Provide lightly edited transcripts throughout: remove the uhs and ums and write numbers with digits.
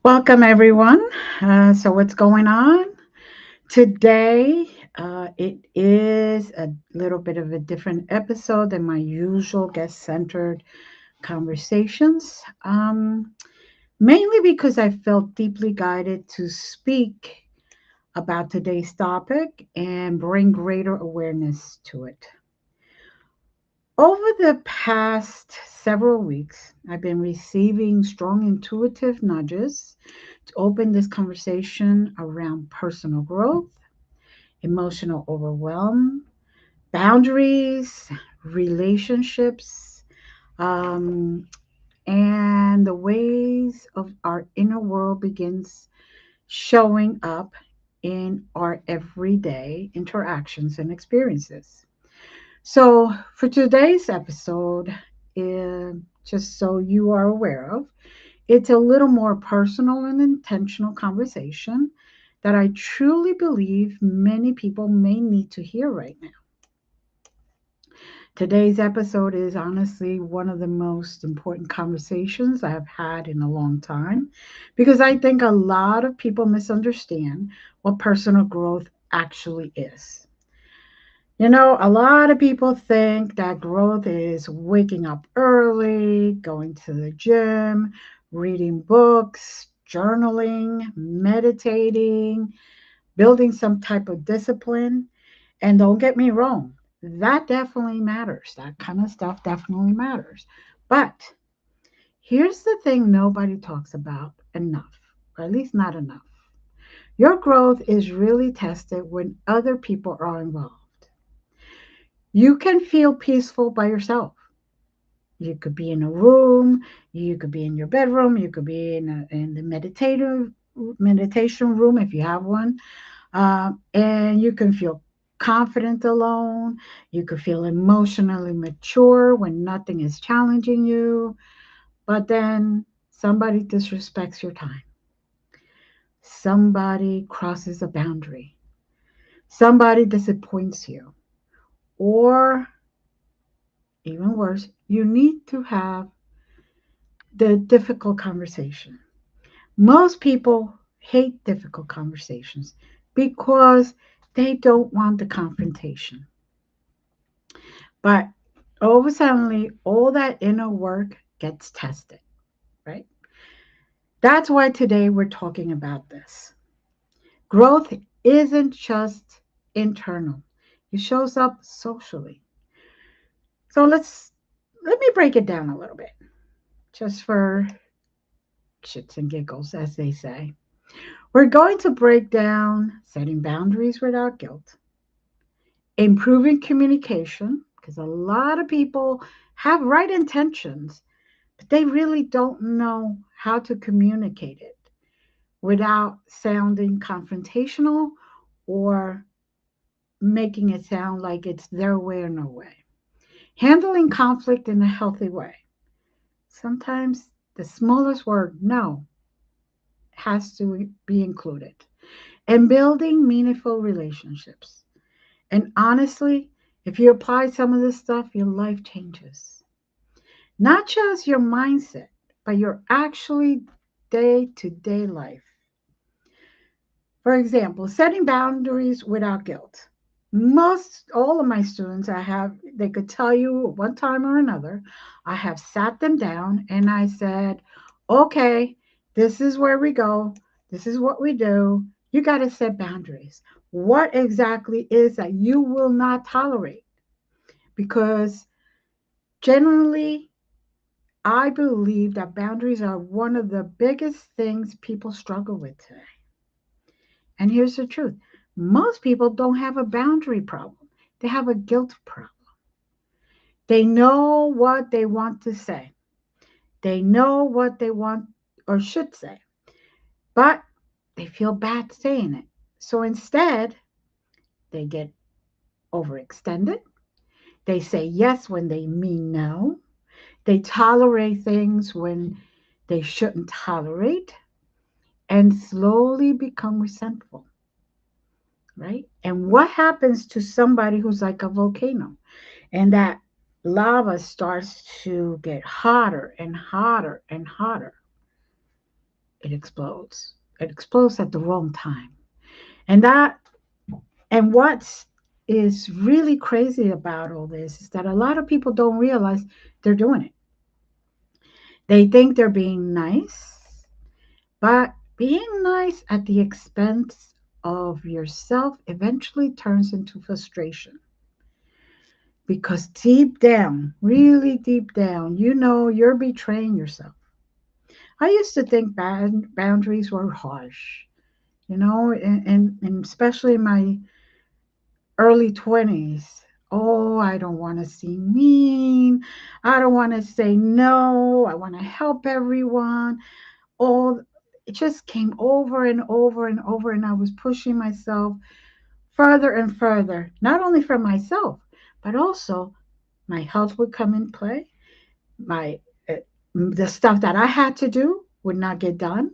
Welcome, everyone. So, what's going on today? It is a little bit of a different episode than my usual guest centered conversations, mainly because I felt deeply guided to speak about today's topic and bring greater awareness to it. Over the past several weeks, I've been receiving strong intuitive nudges to open this conversation around personal growth, emotional overwhelm, boundaries, relationships, um, and the ways of our inner world begins showing up in our everyday interactions and experiences. So, for today's episode, just so you are aware of, it's a little more personal and intentional conversation that I truly believe many people may need to hear right now. Today's episode is honestly one of the most important conversations I have had in a long time because I think a lot of people misunderstand what personal growth actually is. A lot of people think that growth is waking up early, going to the gym, reading books, journaling, meditating, building some type of discipline. And don't get me wrong, that definitely matters. That kind of stuff definitely matters. But here's the thing nobody talks about enough, or at least not enough. Your growth is really tested when other people are involved. You can feel peaceful by yourself. You could be in a room, you could be in your bedroom, you could be in the meditative meditation room if you have one, and you can feel confident alone. You could feel emotionally mature when nothing is challenging you. But then somebody disrespects your time. Somebody crosses a boundary. Somebody disappoints you. Or even worse, you need to have the difficult conversation. Most people hate difficult conversations because they don't want the confrontation. But all of a sudden, all that inner work gets tested, right? That's why today we're talking about this. Growth isn't just internal, it shows up socially. So let me break it down a little bit, just for shits and giggles, as they say. We're going to break down setting boundaries without guilt, improving communication, because a lot of people have right intentions, but they really don't know how to communicate it without sounding confrontational or making it sound like it's their way or no way. Handling conflict in a healthy way. Sometimes the smallest word, no, has to be included. And building meaningful relationships. And honestly, if you apply some of this stuff, your life changes. Not just your mindset, but your actually day to day life. For example, setting boundaries without guilt. Most all of my students I have, they could tell you one time or another, I have sat them down and I said, okay, this is where we go. This is what we do. You got to set boundaries. What exactly is that you will not tolerate? Because generally, I believe that boundaries are one of the biggest things people struggle with today. And here's the truth, most people don't have a boundary problem, they have a guilt problem. They know what they want to say, they know what they want or should say, but they feel bad saying it. So instead, they get overextended. They say yes when they mean no. They tolerate things when they shouldn't tolerate and slowly become resentful, right? And what happens to somebody who's like a volcano and that lava starts to get hotter and hotter and hotter? it explodes. It explodes at the wrong time. And that and what is really crazy about all this is that a lot of people don't realize they're doing it. They think they're being nice, but being nice at the expense of yourself eventually turns into frustration because deep down, really deep down, you know you're betraying yourself. I used to think boundaries were harsh, and especially in my early 20s. Oh, I don't want to seem mean. I don't want to say no. I want to help everyone. All it just came over and over and over, and I was pushing myself further and further, not only for myself, but also my health would come in play. My the stuff that I had to do would not get done.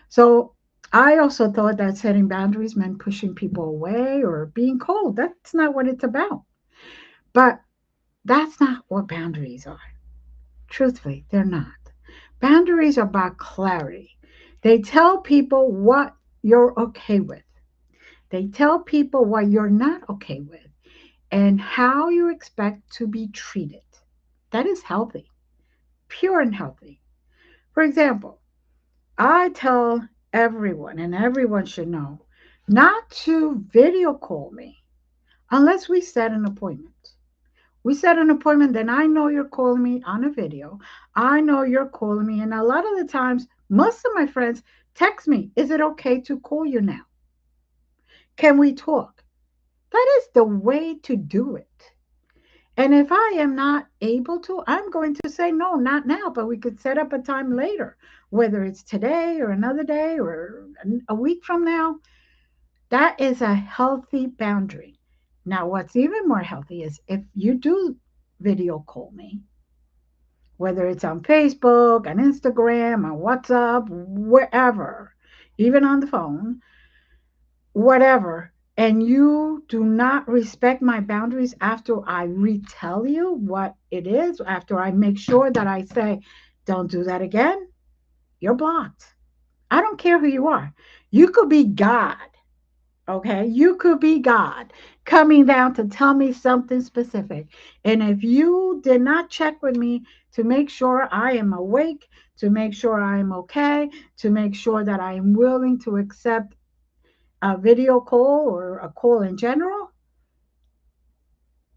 So I also thought that setting boundaries meant pushing people away or being cold. That's not what it's about. But that's not what boundaries are. Truthfully, they're not. Boundaries are about clarity. They tell people what you're okay with. They tell people what you're not okay with and how you expect to be treated. That is healthy, pure and healthy. For example, I tell everyone, and everyone should know, not to video call me unless we set an appointment. We set an appointment, then I know you're calling me on a video. I know you're calling me. And a lot of the times, most of my friends text me, is it okay to call you now? Can we talk? That is the way to do it. And if I am not able to, I'm going to say, no, not now, but we could set up a time later, whether it's today or another day or a week from now. That is a healthy boundary. Now, what's even more healthy is if you do video call me, whether it's on Facebook, on Instagram, on WhatsApp, wherever, even on the phone, whatever, and you do not respect my boundaries after I retell you what it is, after I make sure that I say, don't do that again, you're blocked. I don't care who you are. You could be God. Okay, you could be God coming down to tell me something specific. And if you did not check with me to make sure I am awake, to make sure I am okay, to make sure that I am willing to accept a video call or a call in general,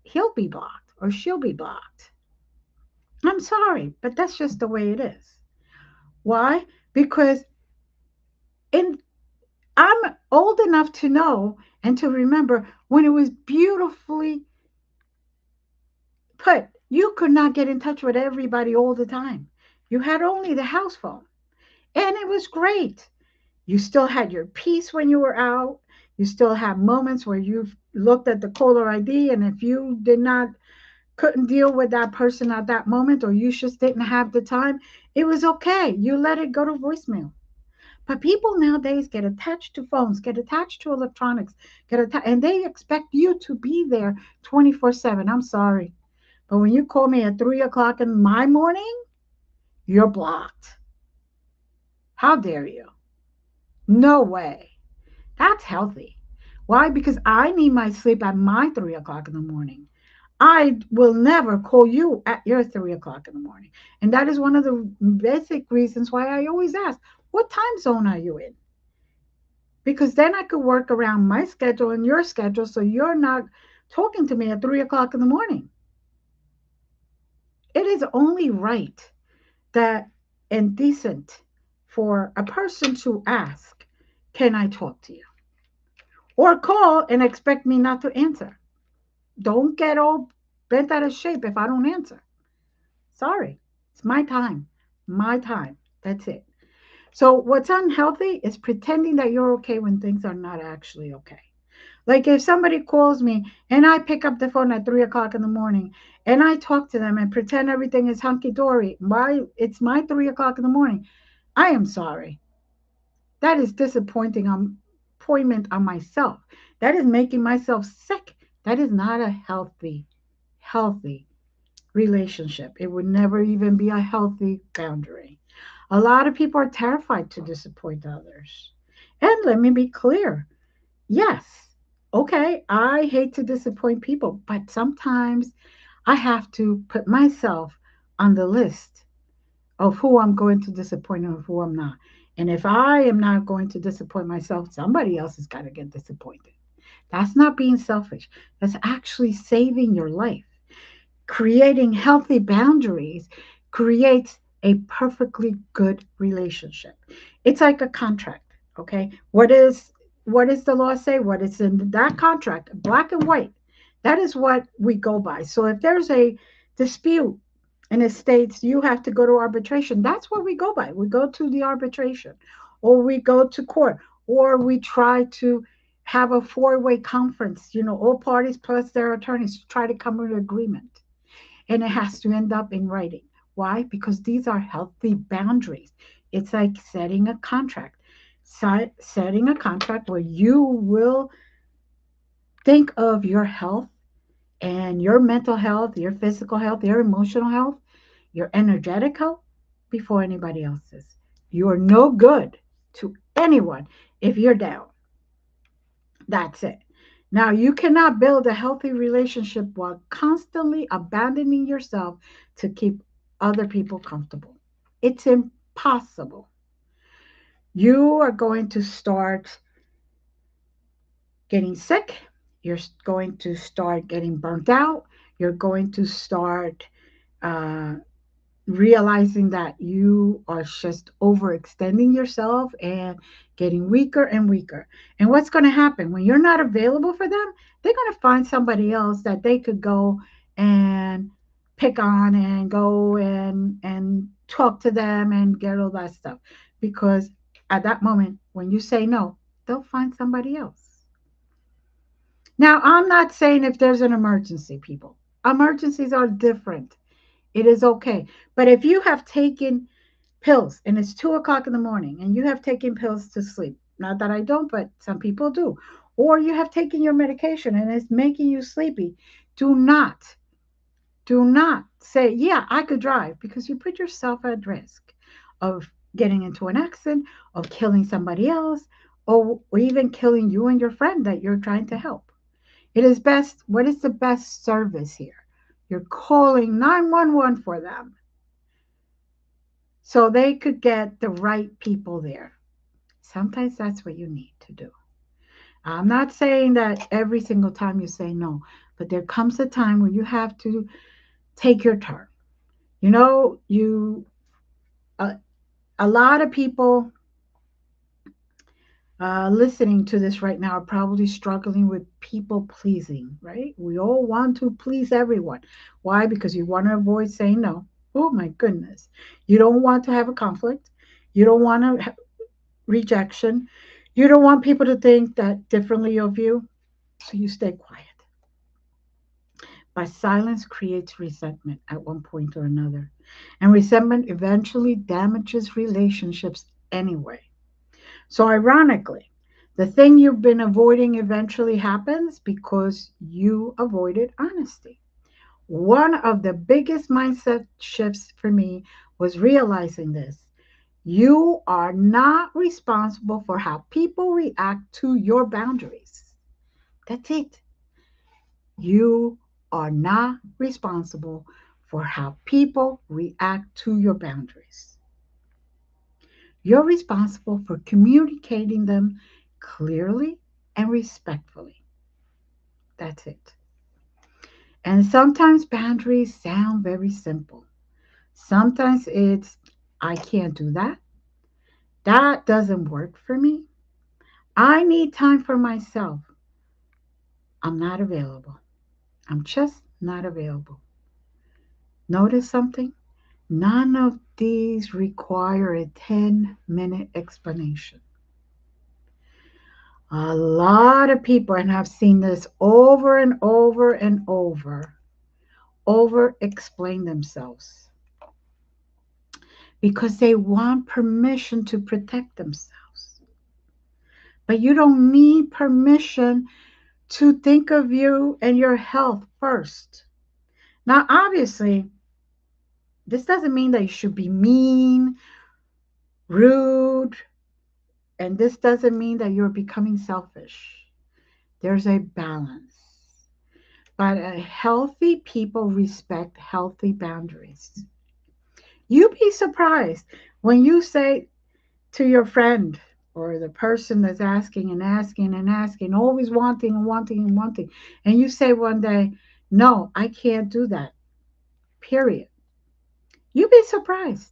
he'll be blocked or she'll be blocked. I'm sorry, but that's just the way it is. Why? Because in I'm old enough to know and to remember when it was beautifully put. You could not get in touch with everybody all the time. You had only the house phone, and it was great. You still had your peace when you were out. You still had moments where you looked at the caller ID, and if you did not couldn't deal with that person at that moment, or you just didn't have the time, it was okay. You let it go to voicemail. But people nowadays get attached to phones, get attached to electronics, and they expect you to be there 24/7. I'm sorry. But when you call me at 3 o'clock in my morning, you're blocked. How dare you? No way. That's healthy. Why? Because I need my sleep at my 3 o'clock in the morning. I will never call you at your 3 o'clock in the morning. And that is one of the basic reasons why I always ask, what time zone are you in? Because then I could work around my schedule and your schedule so you're not talking to me at 3 o'clock in the morning. It is only right that and decent for a person to ask, can I talk to you? Or call and expect me not to answer. Don't get all bent out of shape if I don't answer. Sorry, it's my time. My time. That's it. So, what's unhealthy is pretending that you're okay when things are not actually okay. Like if somebody calls me and I pick up the phone at 3 o'clock in the morning and I talk to them and pretend everything is hunky dory, it's my 3 o'clock in the morning. I am sorry. That is disappointing appointment on myself. That is making myself sick. That is not a healthy relationship. It would never even be a healthy boundary. A lot of people are terrified to disappoint others. And let me be clear. Yes, okay, I hate to disappoint people, but sometimes I have to put myself on the list of who I'm going to disappoint and who I'm not. And if I am not going to disappoint myself, somebody else has got to get disappointed. That's not being selfish. That's actually saving your life. Creating healthy boundaries creates a perfectly good relationship. It's like a contract, okay? What is the law say? What is in that contract, black and white? That is what we go by. So if there's a dispute and it states you have to go to arbitration, that's what we go by. We go to the arbitration, or we go to court, or we try to have a four-way conference, all parties plus their attorneys try to come to an agreement, and it has to end up in writing. Why? Because these are healthy boundaries. It's like setting a contract. Setting a contract where you will think of your health and your mental health, your physical health, your emotional health, your energetic health before anybody else's. You are no good to anyone if you're down. That's it. Now, you cannot build a healthy relationship while constantly abandoning yourself to keep other people comfortable. It's impossible. You are going to start getting sick. You're going to start getting burnt out. You're going to start uh, realizing that you are just overextending yourself and getting weaker and weaker. And what's going to happen when you're not available for them? They're going to find somebody else that they could go and pick on and go and talk to them and get all that stuff. Because at that moment, when you say no, they'll find somebody else. Now, I'm not saying if there's an emergency, people. Emergencies are different. It is okay. But if you have taken pills and it's 2 o'clock in the morning and you have taken pills to sleep, not that I don't, but some people do, or you have taken your medication and it's making you sleepy, do not, do not say, yeah, I could drive, because you put yourself at risk of getting into an accident, of killing somebody else, or even killing you and your friend that you're trying to help. It is best. What is the best service here? You're calling 911 for them so they could get the right people there. Sometimes that's what you need to do. I'm not saying that every single time you say no, but there comes a time where you have to take your turn. You a, a lot of people listening to this right now are probably struggling with people pleasing, right? We all want to please everyone. Why? Because you want to avoid saying no. Oh my goodness. You don't want to have a conflict. You don't want to rejection. You don't want people to think that differently of you. So you stay quiet. But silence creates resentment at one point or another. And resentment eventually damages relationships anyway. So, ironically, the thing you've been avoiding eventually happens because you avoided honesty. One of the biggest mindset shifts for me was realizing this. You are not responsible for how people react to your boundaries. That's it. You are not responsible for how people react to your boundaries. You're responsible for communicating them clearly and respectfully. That's it. And sometimes boundaries sound very simple. Sometimes it's, I can't do that. That doesn't work for me. I need time for myself. I'm not available. I'm just not available. Notice something? None of these require a 10-minute explanation. A lot of people, and I've seen this over and over and over explain themselves because they want permission to protect themselves. But you don't need permission to think of you and your health first. Now, obviously, this doesn't mean that you should be mean rude, and this doesn't mean that you're becoming selfish. There's a balance. But a healthy people respect healthy boundaries. You'd be surprised when you say to your friend or the person that's asking and asking and asking, always wanting and wanting and wanting, and you say one day, no, I can't do that, period. You'd be surprised.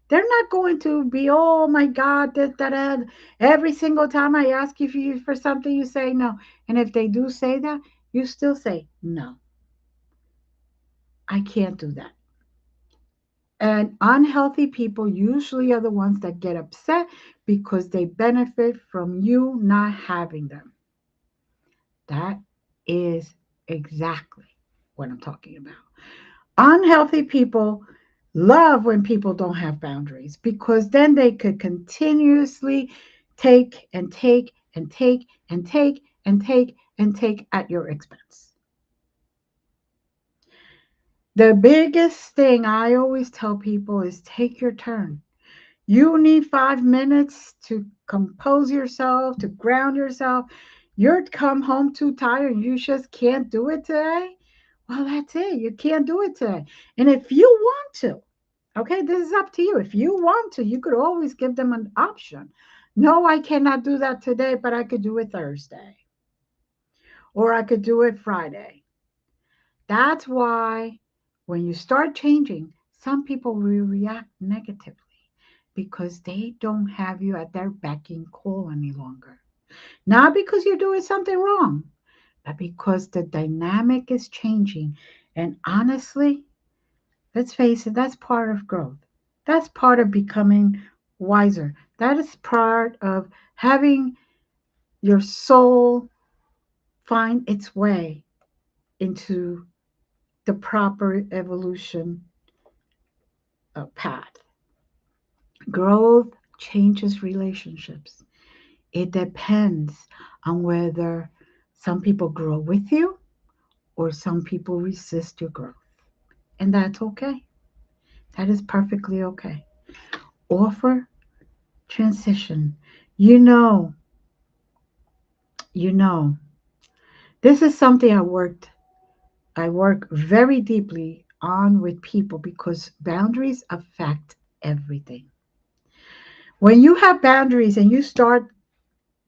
They're not going to be, oh my God, this, that, that. Every single time I ask you for something, you say no. And if they do say that, you still say, no, I can't do that. And unhealthy people usually are the ones that get upset because they benefit from you not having them. That is exactly what I'm talking about. Unhealthy people love when people don't have boundaries because then they could continuously take and take and take and take and take and take at your expense. The biggest thing I always tell people is take your turn. You need 5 minutes to compose yourself, to ground yourself. You're come home too tired and you just can't do it today. Well, that's it. You can't do it today. And if you want to, okay, this is up to you. If you want to, you could always give them an option. No, I cannot do that today, but I could do it Thursday or I could do it Friday. That's why when you start changing, some people will react negatively because they don't have you at their beck and call any longer. Not because you're doing something wrong, but because the dynamic is changing. And honestly, let's face it, that's part of growth. That's part of becoming wiser. That is part of having your soul find its way into the proper evolution path. Growth changes relationships. It depends on whether some people grow with you or some people resist your growth. And that's okay. That is perfectly okay. Offer transition. You know, you know, this is something I work very deeply on with people because boundaries affect everything. When you have boundaries and you start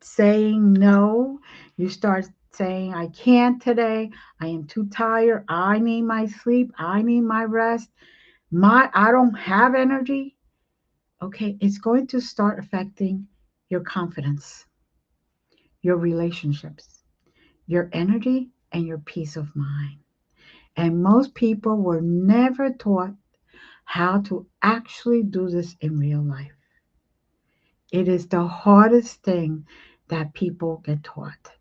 saying no, you start saying, I can't today, I am too tired, I need my sleep, I need my rest, I don't have energy. Okay, it's going to start affecting your confidence, your relationships, your energy, and your peace of mind. And most people were never taught how to actually do this in real life. It is the hardest thing that people get taught.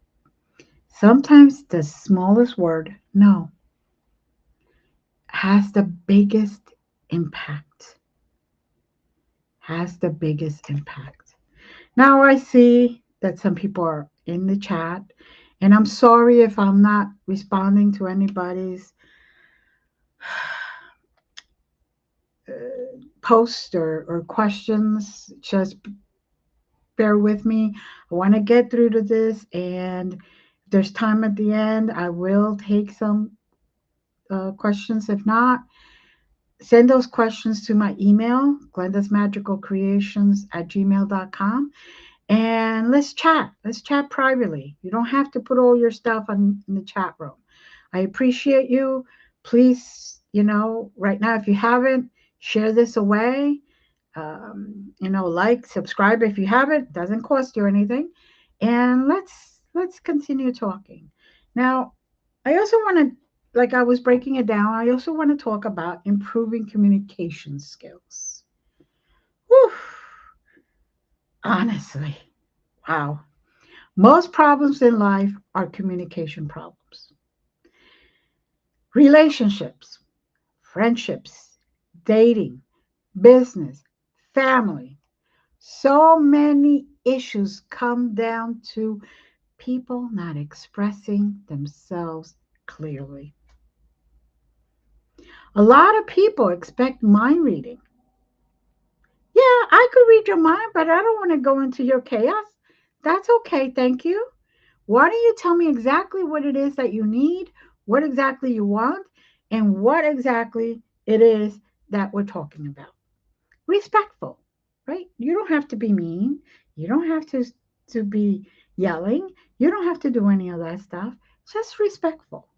Sometimes the smallest word, no, has the biggest impact. Has the biggest impact. Now I see that some people are in the chat, and I'm sorry if I'm not responding to anybody's uh, post or questions. Just bear with me. I want to get through to this, and if there's time at the end, I will take some questions. If not, send those questions to my email, glendasmagicalcreations@gmail.com, and let's chat. Let's chat privately. You don't have to put all your stuff in the chat room. I appreciate you. Please, right now, if you haven't, share this away. Like, subscribe if you haven't. Doesn't cost you anything. And let's continue talking. Now, I also want to, like I was breaking it down, I also want to talk about improving communication skills. Whew, honestly, wow. Most problems in life are communication problems. Relationships, friendships, dating, business, family. So many issues come down to people not expressing themselves clearly. A lot of people expect mind reading. Yeah, I could read your mind, but I don't want to go into your chaos. That's okay. Thank you. Why don't you tell me exactly what it is that you need, what exactly you want, and what exactly it is that we're talking about? Respectful, right? You don't have to be mean. You don't have to be yelling. You don't have to do any of that stuff. Just respectful.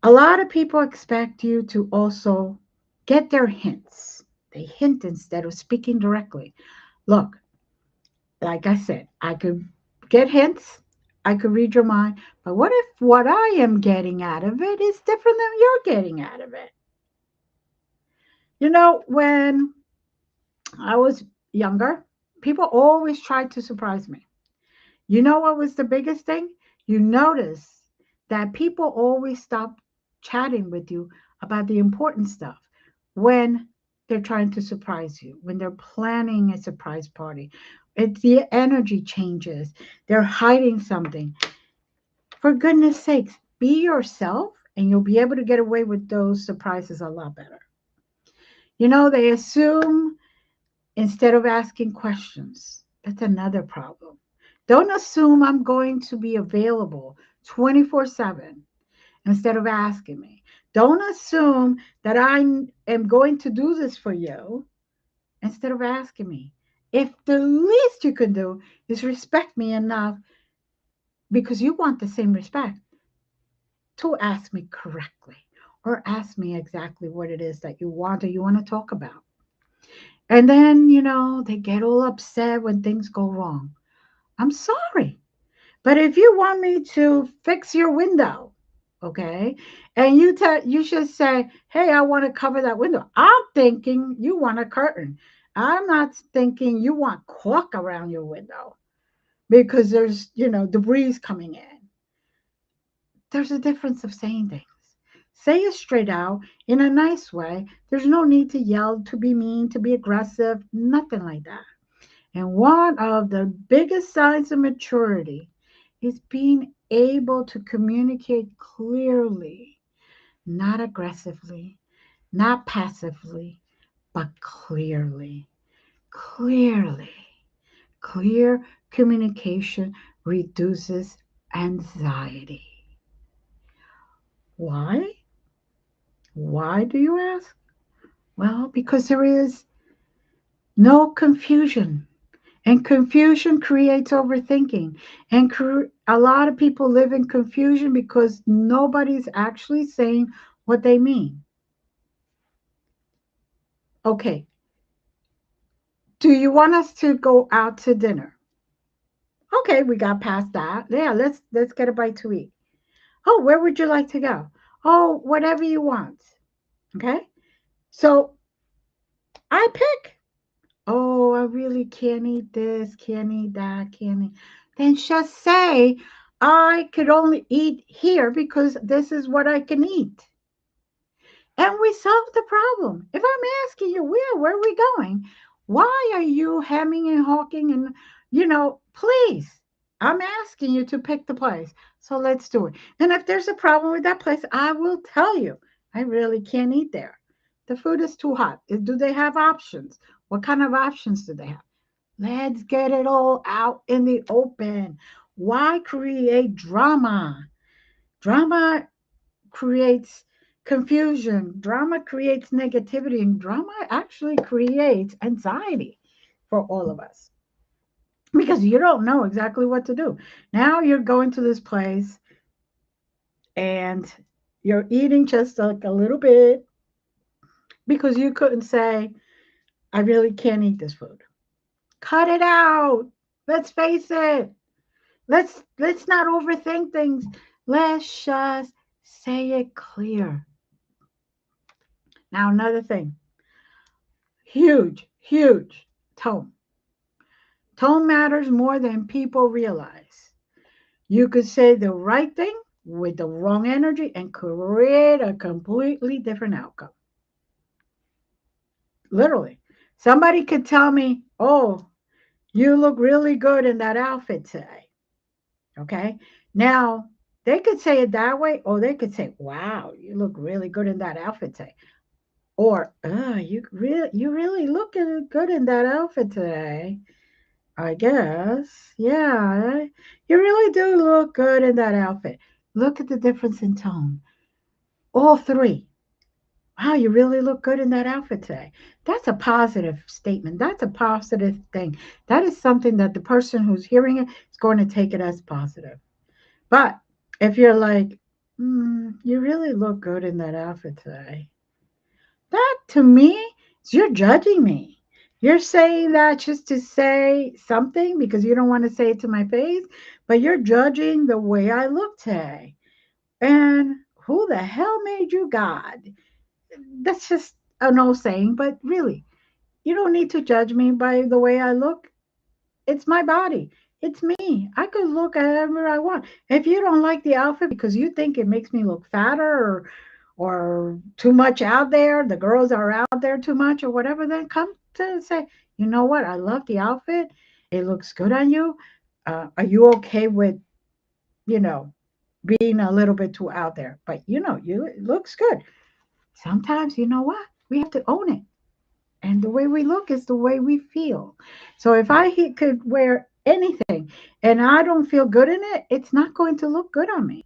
A lot of people expect you to also get their hints. They hint instead of speaking directly. Look, like I said, I could get hints, I could read your mind, but what if what I am getting out of it is different than you're getting out of it? When I was younger, people always tried to surprise me. You know what was the biggest thing? You notice that people always stop chatting with you about the important stuff when they're trying to surprise you, when they're planning a surprise party. The energy changes. They're hiding something. For goodness sakes, be yourself and you'll be able to get away with those surprises a lot better. They assume instead of asking questions. That's another problem. Don't assume I'm going to be available 24/7 instead of asking me. Don't assume that I am going to do this for you instead of asking me. If the least you can do is respect me enough because you want the same respect to ask me correctly or ask me exactly what it is that you want or you want to talk about. And then, they get all upset when things go wrong. I'm sorry. But if you want me to fix your window, okay, and you should say, "Hey, I want to cover that window." I'm thinking you want a curtain. I'm not thinking you want caulk around your window because there's, debris coming in. There's a difference of saying things. Say it straight out in a nice way. There's no need to yell, to be mean, to be aggressive, nothing like that. And one of the biggest signs of maturity is being able to communicate clearly, not aggressively, not passively, but clearly. Clearly. Clear communication reduces anxiety. Why? Why do you ask? Well, because there is no confusion. And confusion creates overthinking. And a lot of people live in confusion because nobody's actually saying what they mean. Okay, do you want us to go out to dinner? Okay, we got past that. Yeah, let's get a bite to eat. Oh, where would you like to go? Oh, whatever you want. Okay? So I pick. Oh, I really can't eat this, can't eat that, can't eat. Then just say, I could only eat here because this is what I can eat. And we solve the problem. If I'm asking you, where are we going? Why are you hemming and hawking? And, please, I'm asking you to pick the place. So let's do it. And if there's a problem with that place, I will tell you, I really can't eat there. The food is too hot. Do they have options? What kind of options do they have? Let's get it all out in the open. Why create drama? Drama creates confusion. Drama creates negativity, and drama actually creates anxiety for all of us because you don't know exactly what to do. Now you're going to this place and you're eating just like a little bit because you couldn't say, I really can't eat this food. Cut it out. Let's face it. Let's not overthink things. Let's just say it clear. Now another thing. Huge, huge tone. Tone matters more than people realize. You could say the right thing with the wrong energy and create a completely different outcome. Literally. Somebody could tell me, "Oh, you look really good in that outfit today." Okay. Now, they could say it that way, or they could say, "Wow, you look really good in that outfit today." Or, you really looking good in that outfit today. I guess. Yeah, you really do look good in that outfit. Look at the difference in tone. All three. Wow, you really look good in that outfit today. That's a positive statement. That's a positive thing. That is something that the person who's hearing it is going to take it as positive. But if you're like, you really look good in that outfit today, that to me is you're judging me. You're saying that just to say something because you don't want to say it to my face, but you're judging the way I look today. And who the hell made you God? That's just an old saying, but really, you don't need to judge me by the way I look. It's my body. It's me. I could look however I want. If you don't like the outfit because you think it makes me look fatter or too much out there, the girls are out there too much or whatever, then come to say, you know what? I love the outfit. It looks good on you. Are you okay with, you know, being a little bit too out there? But it looks good. Sometimes, you know what? We have to own it. And the way we look is the way we feel. So if could wear anything and I don't feel good in it, it's not going to look good on me,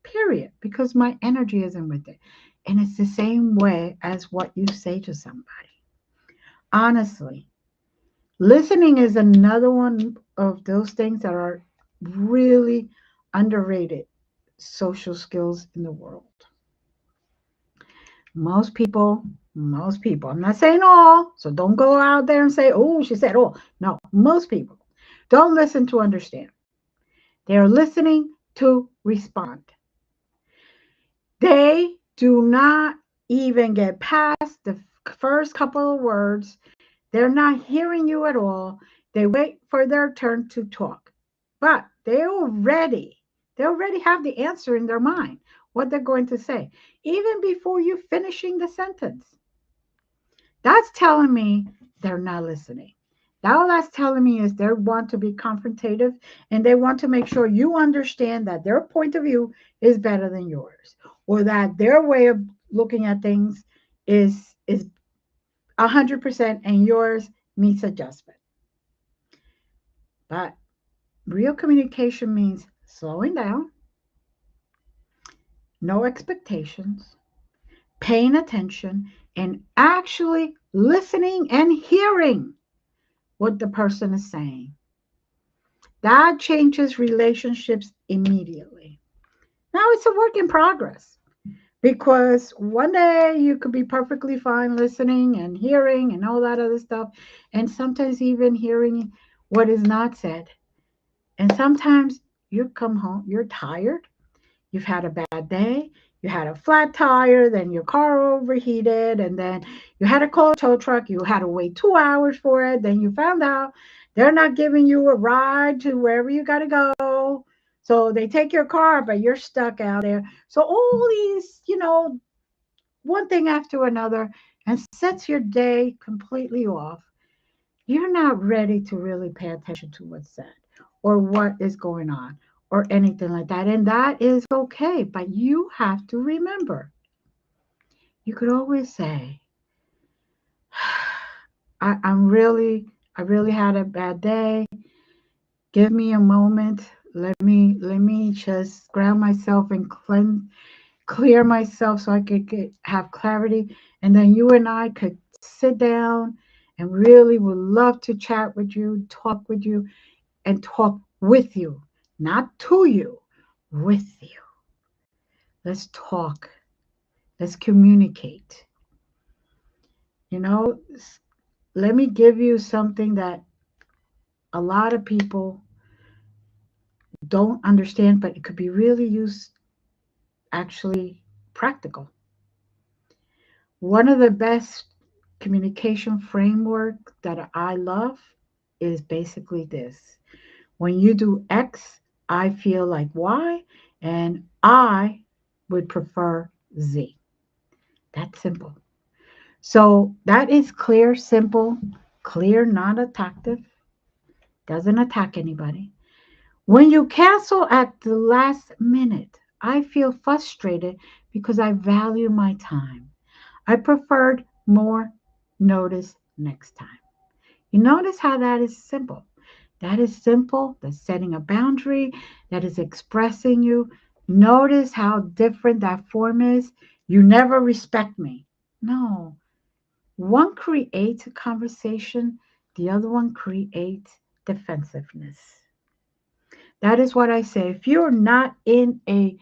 period, because my energy isn't with it. And it's the same way as what you say to somebody. Honestly, listening is another one of those things that are really underrated social skills in the world. Most people, I'm not saying all, so don't go out there and say, oh, she said all. No, most people don't listen to understand. They're listening to respond. They do not even get past the first couple of words. They're not hearing you at all. They wait for their turn to talk. But they already have the answer in their mind, what they're going to say, even before you finishing the sentence. That's telling me they're not listening. All that's telling me is they want to be confrontative and they want to make sure you understand that their point of view is better than yours or that their way of looking at things is 100% and yours needs adjustment. But real communication means slowing down, no expectations, paying attention, and actually listening and hearing what the person is saying. That changes relationships immediately. Now it's a work in progress because one day you could be perfectly fine listening and hearing and all that other stuff, and sometimes even hearing what is not said. And sometimes you come home, you're tired, you've had a bad day, you had a flat tire, then your car overheated, and then you had to call a tow truck, you had to wait 2 hours for it, then you found out they're not giving you a ride to wherever you got to go. So they take your car, but you're stuck out there. So all these, one thing after another, and sets your day completely off. You're not ready to really pay attention to what's said or what is going on or anything like that. And that is okay. But you have to remember, you could always say, I really had a bad day. Give me a moment. Let me just ground myself and clear myself so I could have clarity. And then you and I could sit down and really would love to chat with you, talk with you, and talk with you, not to you, with you. Let's talk. Let's communicate. You know, let me give you something that a lot of people don't understand, but it could be really used actually practical. One of the best communication framework that I love is basically this. When you do X, I feel like Y, and I would prefer Z. That's simple. So that is clear, simple, clear, not attactive, doesn't attack anybody. When you cancel at the last minute, I feel frustrated because I value my time. I preferred more. Notice next time. You notice how that is simple. That is simple. That's setting a boundary. That is expressing you. Notice how different that form is. You never respect me. No. One creates a conversation, the other one creates defensiveness. That is what I say. If you're not in a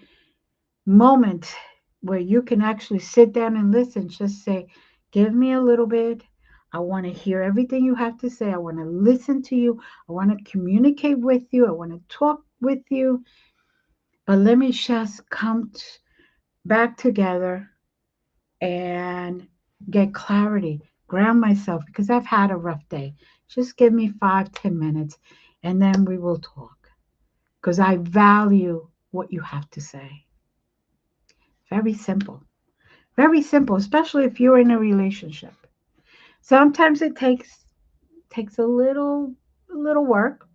moment where you can actually sit down and listen, just say, give me a little bit. I want to hear everything you have to say. I want to listen to you. I want to communicate with you. I want to talk with you. But let me just back together and get clarity, ground myself because I've had a rough day. Just give me 5, 10 minutes and then we will talk because I value what you have to say. Very simple. Very simple, especially if you're in a relationship. Sometimes it takes a little work,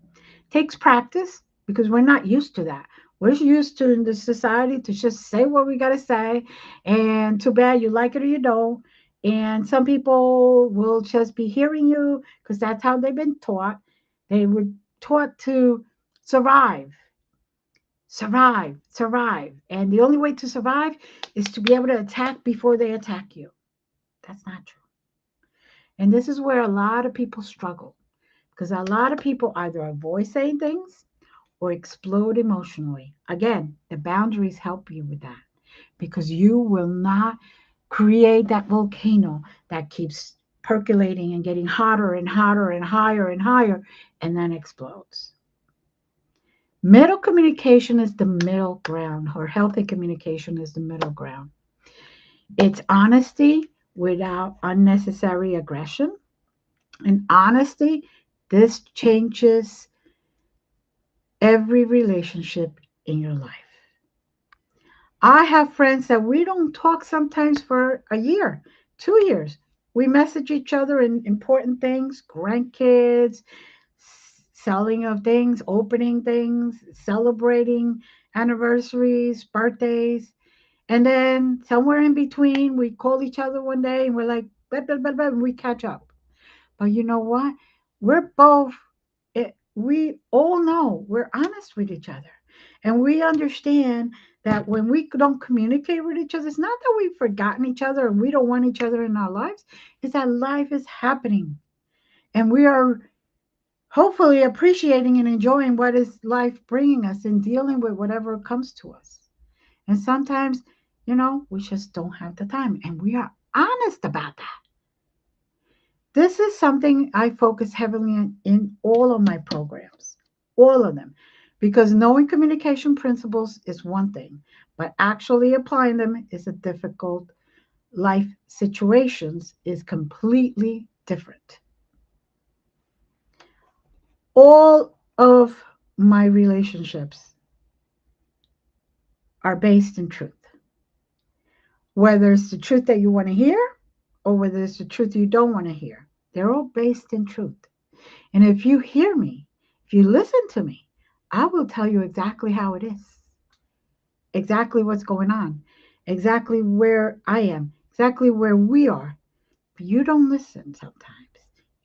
takes practice because we're not used to that. We're used to in this society to just say what we gotta say, and too bad you like it or you don't. And some people will just be hearing you because that's how they've been taught. They were taught to survive, survive, survive. And the only way to survive is to be able to attack before they attack you. That's not true. And this is where a lot of people struggle because a lot of people either avoid saying things or explode emotionally. Again, the boundaries help you with that because you will not create that volcano that keeps percolating and getting hotter and hotter and higher and higher and then explodes. Middle communication is the middle ground, or healthy communication is the middle ground. It's honesty without unnecessary aggression. And honesty, this changes every relationship in your life. I have friends that we don't talk sometimes for a year, 2 years. We message each other in important things, grandkids, selling of things, opening things, celebrating anniversaries, birthdays. And then somewhere in between, we call each other one day and we're like, blah, blah, blah, blah, and we catch up. But you know what? We all know we're honest with each other. And we understand that when we don't communicate with each other, it's not that we've forgotten each other and we don't want each other in our lives. It's that life is happening. And we are hopefully appreciating and enjoying what is life bringing us and dealing with whatever comes to us. And sometimes, we just don't have the time. And we are honest about that. This is something I focus heavily in all of my programs, all of them, because knowing communication principles is one thing, but actually applying them is a difficult life situations is completely different. All of my relationships are based in truth, whether it's the truth that you want to hear or whether it's the truth you don't want to hear. They're all based in truth. And if you hear me, if you listen to me, I will tell you exactly how it is, exactly what's going on, exactly where I am, exactly where we are. But you don't listen sometimes.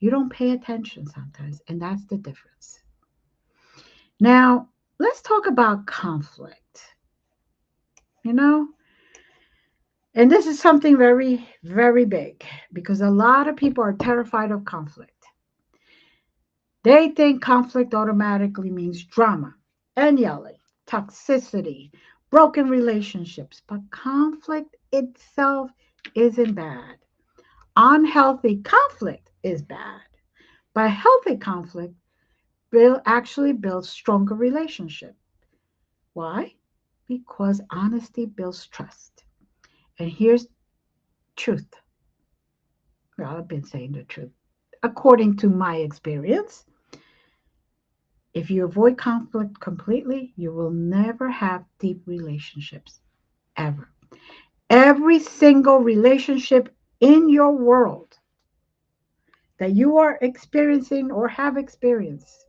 You don't pay attention sometimes. And that's the difference. Now, let's talk about conflict. You know, and this is something very, very big because a lot of people are terrified of conflict. They think conflict automatically means drama and yelling, toxicity, broken relationships. But conflict itself isn't bad. Unhealthy conflict is bad. But healthy conflict actually builds stronger relationship. Why? Because honesty builds trust. And here's truth. Well, I've been saying the truth. According to my experience, if you avoid conflict completely, you will never have deep relationships, ever. Every single relationship in your world that you are experiencing or have experienced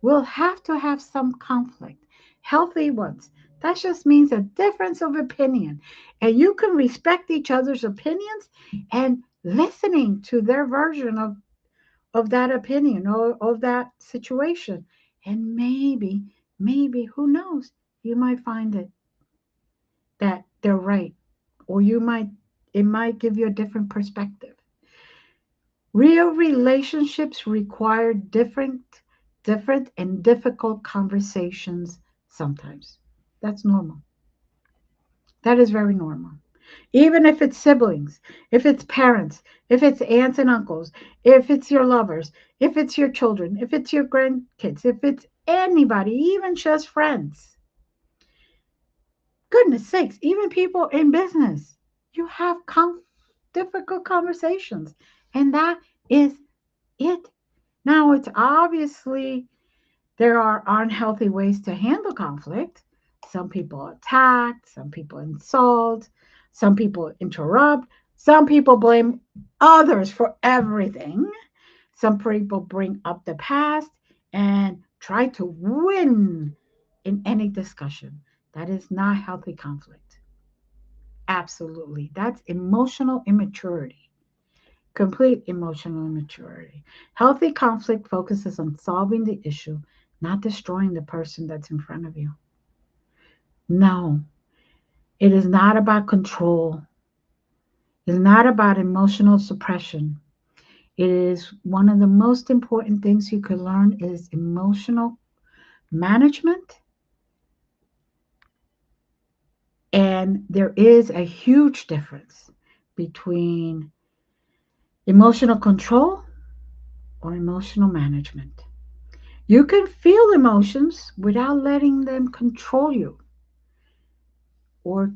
will have to have some conflict. Healthy ones, That just means a difference of opinion. And you can respect each other's opinions and listening to their version of that opinion or of that situation. And maybe, who knows, you might find it that they're right. Or it might give you a different perspective. Real relationships require different and difficult conversations sometimes. That's normal. That is very normal. Even if it's siblings, if it's parents, if it's aunts and uncles, if it's your lovers, if it's your children, if it's your grandkids, if it's anybody, even just friends. Goodness sakes, even people in business, you have difficult conversations. And that is it. Now, it's obviously there are unhealthy ways to handle conflict. Some people attack, some people insult, some people interrupt, some people blame others for everything. Some people bring up the past and try to win in any discussion. That is not healthy conflict. Absolutely. That's emotional immaturity. Complete emotional immaturity. Healthy conflict focuses on solving the issue, not destroying the person that's in front of you. No, it is not about control. It's not about emotional suppression. It is one of the most important things you could learn is emotional management. And there is a huge difference between emotional control or emotional management. You can feel emotions without letting them control you or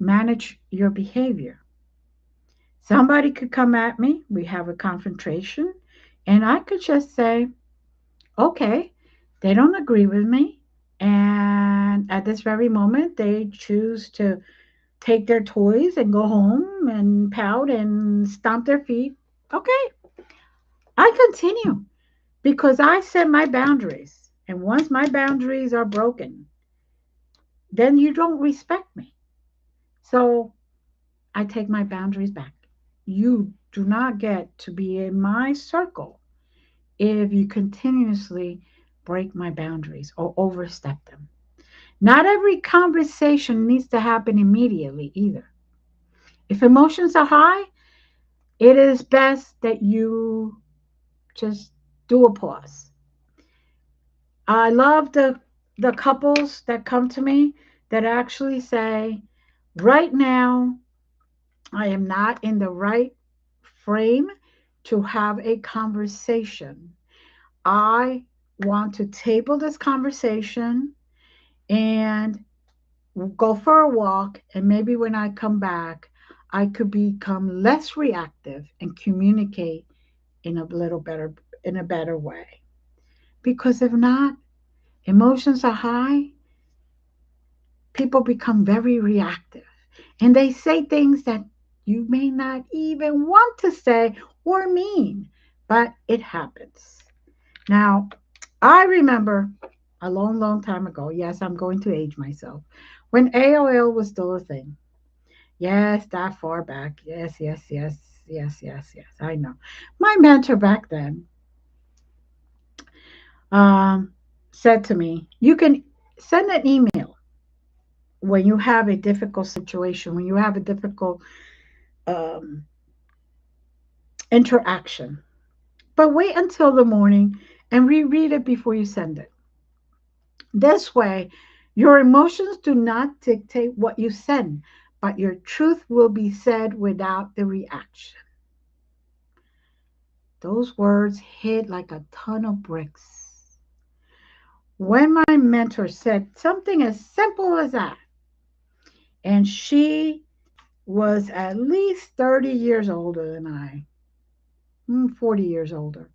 manage your behavior. Somebody could come at me, we have a confrontation, and I could just say, okay, they don't agree with me. And at this very moment, they choose to take their toys and go home and pout and stomp their feet. Okay, I continue because I set my boundaries. And once my boundaries are broken, then you don't respect me. So I take my boundaries back. You do not get to be in my circle if you continuously break my boundaries or overstep them. Not every conversation needs to happen immediately either. If emotions are high, it is best that you just do a pause. I love the couples that come to me that actually say, right now, I am not in the right frame to have a conversation. I want to table this conversation and go for a walk. And maybe when I come back, I could become less reactive and communicate in a better way. Because if not, emotions are high, people become very reactive and they say things that you may not even want to say or mean, but it happens. Now, I remember a long, long time ago, yes, I'm going to age myself, when AOL was still a thing. Yes, that far back. Yes, yes, yes, yes, yes, yes, I know. My mentor back then um, said to me, you can send an email when you have a difficult situation, when you have a difficult um, interaction. But wait until the morning and reread it before you send it. This way, your emotions do not dictate what you send, but your truth will be said without the reaction. Those words hit like a ton of bricks. When my mentor said something as simple as that, and she was at least 30 years older than I, 40 years older.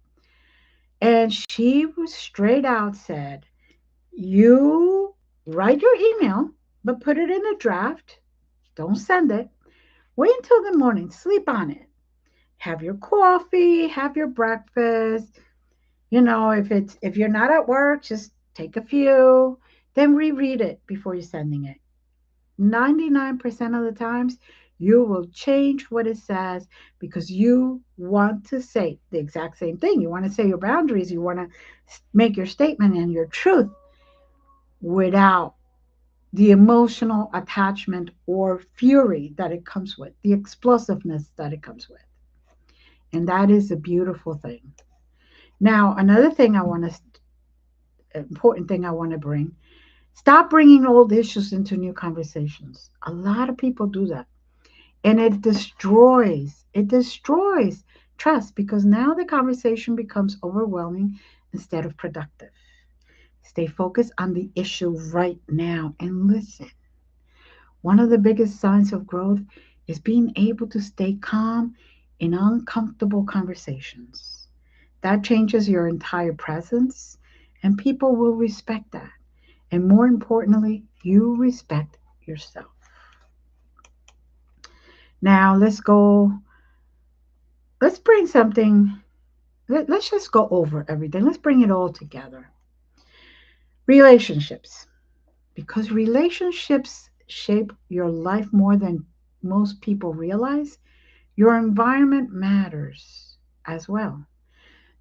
And she was straight out said, you write your email, but put it in a draft. Don't send it. Wait until the morning. Sleep on it. Have your coffee, have your breakfast. If you're not at work, just take a few. then reread it before you're sending it. 99% of the times, you will change what it says because you want to say the exact same thing. You want to say your boundaries, you want to make your statement and your truth without the emotional attachment or fury that it comes with, the explosiveness that it comes with. And that is a beautiful thing. Now, another thing I want to, important thing I want to bring, stop bringing old issues into new conversations. A lot of people do that. And it destroys trust because now the conversation becomes overwhelming instead of productive. Stay focused on the issue right now and listen. One of the biggest signs of growth is being able to stay calm in uncomfortable conversations. That changes your entire presence, and people will respect that. And more importantly, you respect yourself. Now, let's bring something, let's just go over everything. Let's bring it all together. Relationships, because relationships shape your life more than most people realize. Your environment matters as well.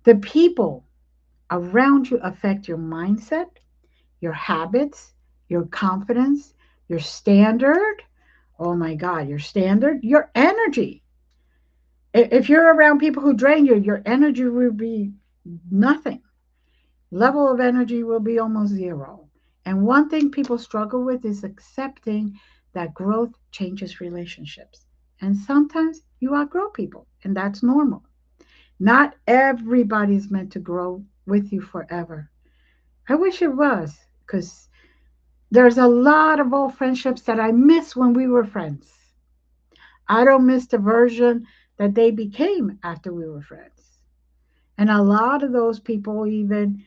The people around you affect your mindset, your habits, your confidence, your standard. Oh my God, your standard, your energy. If you're around people who drain you, your energy will be nothing. Level of energy will be almost zero. And one thing people struggle with is accepting that growth changes relationships. And sometimes you outgrow people, and that's normal. Not everybody's meant to grow with you forever. I wish it was, because there's a lot of old friendships that I miss when we were friends. I don't miss the version that they became after we were friends. And a lot of those people even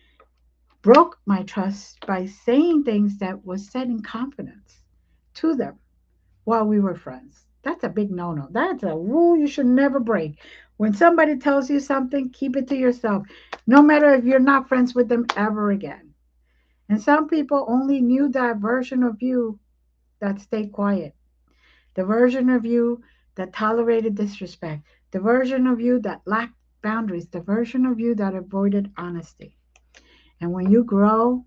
broke my trust by saying things that was said in confidence to them while we were friends. That's a big no no. That's a rule you should never break. When somebody tells you something, keep it to yourself, no matter if you're not friends with them ever again. And some people only knew that version of you that stayed quiet, the version of you that tolerated disrespect, the version of you that lacked boundaries, the version of you that avoided honesty. And when you grow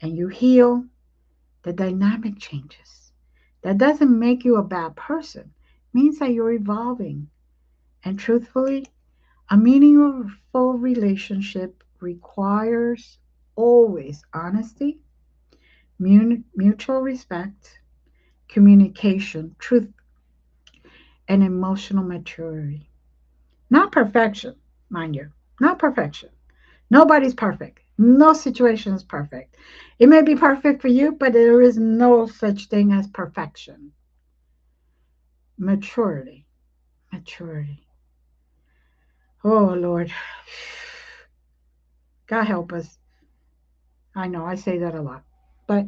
and you heal, the dynamic changes. That doesn't make you a bad person. It means that you're evolving. And truthfully, a meaningful relationship requires always honesty, mutual respect, communication, truth, and emotional maturity. Not perfection, mind you. Not perfection. Nobody's perfect. No situation is perfect. It may be perfect for you, but there is no such thing as perfection. Maturity. Maturity. Oh, Lord. God help us. I know I say that a lot, but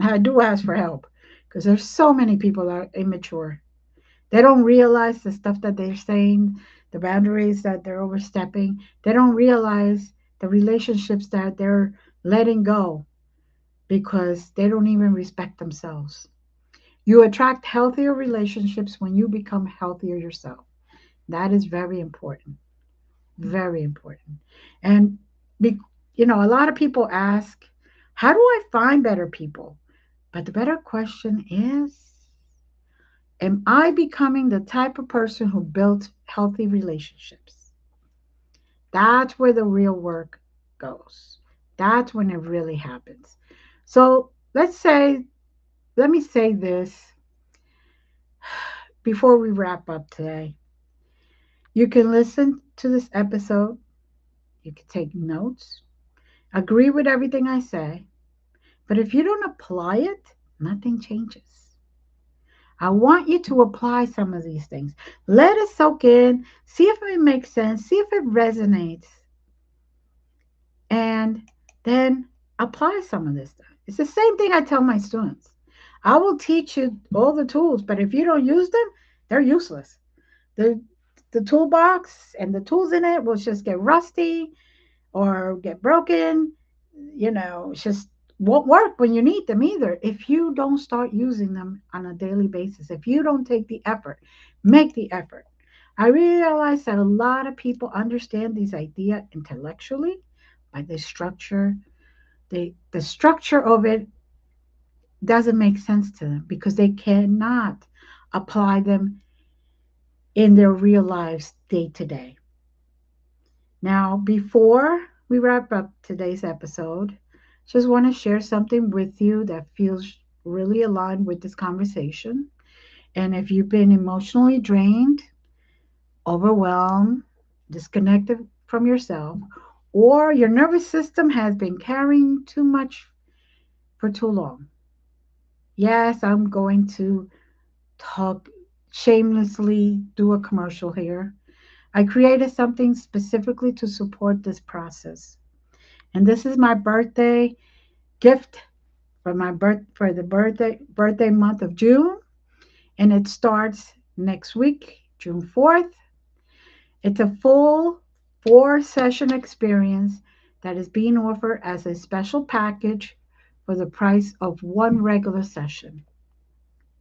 I do ask for help because there's so many people that are immature. They don't realize the stuff that they're saying, the boundaries that they're overstepping. They don't realize the relationships that they're letting go because they don't even respect themselves. You attract healthier relationships when you become healthier yourself. That is very important. Very important. And be, a lot of people ask, how do I find better people? But the better question is, am I becoming the type of person who built healthy relationships? That's where the real work goes. That's when it really happens. So let me say this before we wrap up today. You can listen to this episode, you can take notes, agree with everything I say, but if you don't apply it, nothing changes. I want you to apply some of these things. Let it soak in, see if it makes sense, see if it resonates, and then apply some of this stuff. It's the same thing I tell my students. I will teach you all the tools, but if you don't use them, they're useless. The the toolbox and the tools in it will just get rusty or get broken. It's just won't work when you need them either if you don't start using them on a daily basis. If you don't take the effort, make the effort. I realize that a lot of people understand these ideas intellectually, by the structure. The structure of it doesn't make sense to them because they cannot apply them in their real lives day to day. Now, before we wrap up today's episode, just want to share something with you that feels really aligned with this conversation. And if you've been emotionally drained, overwhelmed, disconnected from yourself, or your nervous system has been carrying too much for too long, yes, I'm going to talk shamelessly, do a commercial here. I created something specifically to support this process. And this is my birthday gift for the birthday month of June, and it starts next week, June 4th. It's a full 4-session experience that is being offered as a special package for the price of one regular session.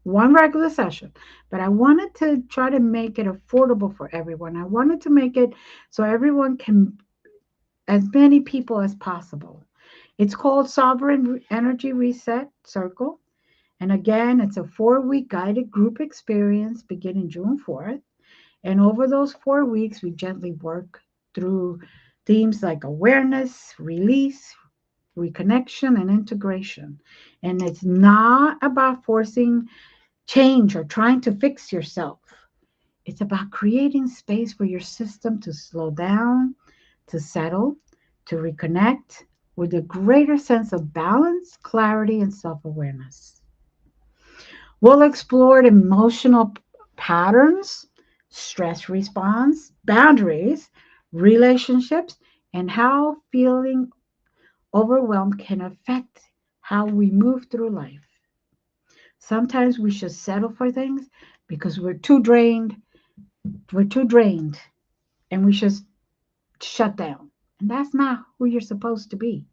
One regular session. But I wanted to try to make it affordable for everyone. I wanted to make it so everyone can, as many people as possible. It's called Sovereign Energy Reset Circle. And again, it's a 4-week guided group experience beginning June 4th. And over those 4 weeks, we gently work through themes like awareness, release, reconnection, and integration. And it's not about forcing change or trying to fix yourself. It's about creating space for your system to slow down, to settle, to reconnect with a greater sense of balance, clarity, and self awareness. We'll explore emotional patterns, stress response, boundaries, relationships, and how feeling overwhelmed can affect how we move through life. Sometimes we should settle for things because we're too drained, and we should shut down. And that's not who you're supposed to be.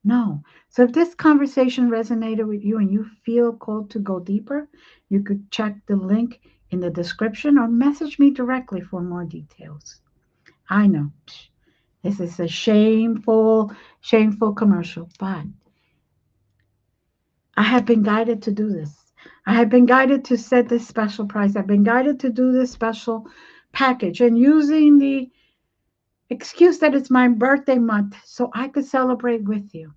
No. So if this conversation resonated with you and you feel called to go deeper, you could check the link in the description or message me directly for more details. I know this is a shameful commercial, but I have been guided to do this. I have been guided to set this special price. I've been guided to do this special package and using the excuse that it's my birthday month so I could celebrate with you.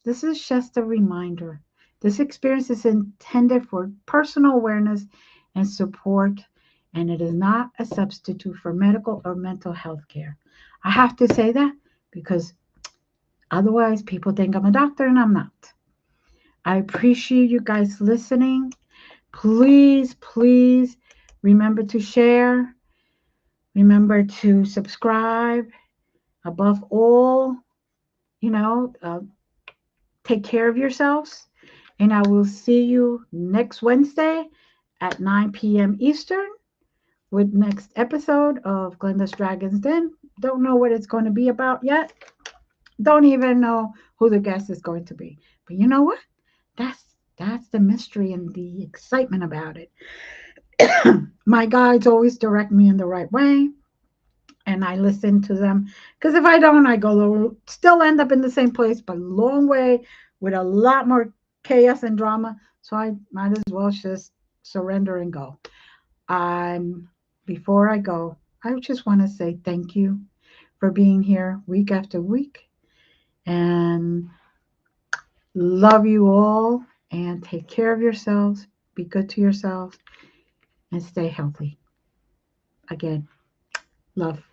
This is just a reminder. This experience is intended for personal awareness and support, and it is not a substitute for medical or mental health care. I have to say that because otherwise people think I'm a doctor and I'm not. I appreciate you guys listening. Please, please remember to share, remember to subscribe. Above all, you know, take care of yourselves. And I will see you next Wednesday at 9 p.m. Eastern with next episode of Glenda's Dragons Den. Don't know what it's going to be about yet. Don't even know who the guest is going to be. But you know what? That's the mystery and the excitement about it. My guides always direct me in the right way, and I listen to them. Because if I don't, I go still end up in the same place, but a long way with a lot more chaos and drama. So I might as well just surrender and go. Before I go, I just want to say thank you for being here week after week, and love you all. And take care of yourselves. Be good to yourselves and stay healthy. Again, love.